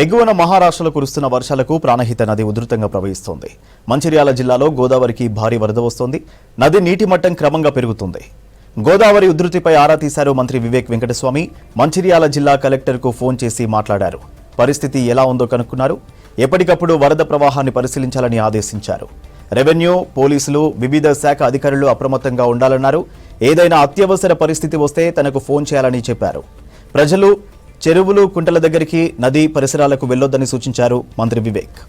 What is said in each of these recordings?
ఎగువన మహారాష్ట్రలో కురుస్తున్న వర్షాలకు ప్రాణహిత నది ఉధృతంగా ప్రవహిస్తోంది. మంచిర్యాల జిల్లాలో గోదావరికి భారీ వరద వస్తోంది. నది నీటి మట్టం క్రమంగా పెరుగుతుంది. గోదావరి ఉధృతిపై ఆరా తీశారు మంత్రి వివేక్ వెంకటస్వామి. మంచిర్యాల జిల్లా కలెక్టర్కు ఫోన్ చేసి మాట్లాడారు. పరిస్థితి ఎలా ఉందో కనుక్కున్నారు. ఎప్పటికప్పుడు వరద ప్రవాహాన్ని పరిశీలించాలని ఆదేశించారు. రెవెన్యూ, పోలీసులు, వివిధ శాఖ అధికారులు అప్రమత్తంగా ఉండాలన్నారు. ఏదైనా అత్యవసర పరిస్థితి వస్తే తనకు ఫోన్ చేయాలని చెప్పారు. ప్రజలు చెరువులు, కుంటల దగ్గరికి, నది పరిసరాలకు వెళ్లొద్దని సూచించారు మంత్రి వివేక్.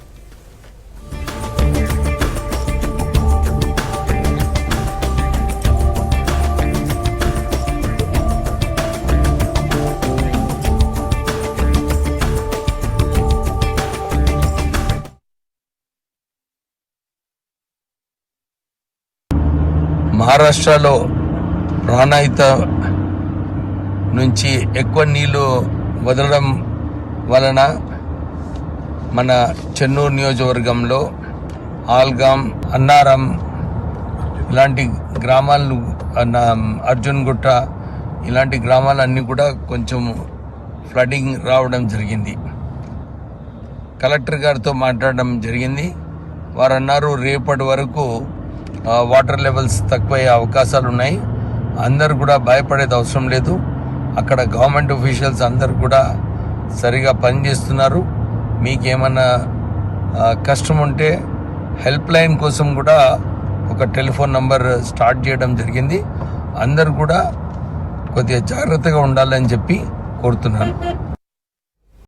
మహారాష్ట్రలో ప్రాణహిత నుంచి ఎక్కువ నీళ్లు వదలడం వలన మన చెన్నూరు నియోజకవర్గంలో ఆల్గాం, అన్నారం ఇలాంటి గ్రామాలు, అర్జున్గుట్ట ఇలాంటి గ్రామాలన్నీ కూడా కొంచెం ఫ్లడింగ్ రావడం జరిగింది. కలెక్టర్ గారితో మాట్లాడడం జరిగింది. వారు అన్నారు రేపటి వరకు వాటర్ లెవెల్స్ తక్కువయ్యే అవకాశాలు ఉన్నాయి. అందరు కూడా భయపడేది అవసరం లేదు. అక్కడ గవర్నమెంట్ ఆఫీషియల్స్ అందరు కూడా సరిగా పనిచేస్తున్నారు. మీకేమన్నా కష్టం ఉంటే హెల్ప్ లైన్ కోసం కూడా ఒక టెలిఫోన్ నంబర్ స్టార్ట్ చేయడం జరిగింది. అందరు కూడా కొద్దిగా జాగ్రత్తగా ఉండాలని చెప్పి కోరుతున్నాను.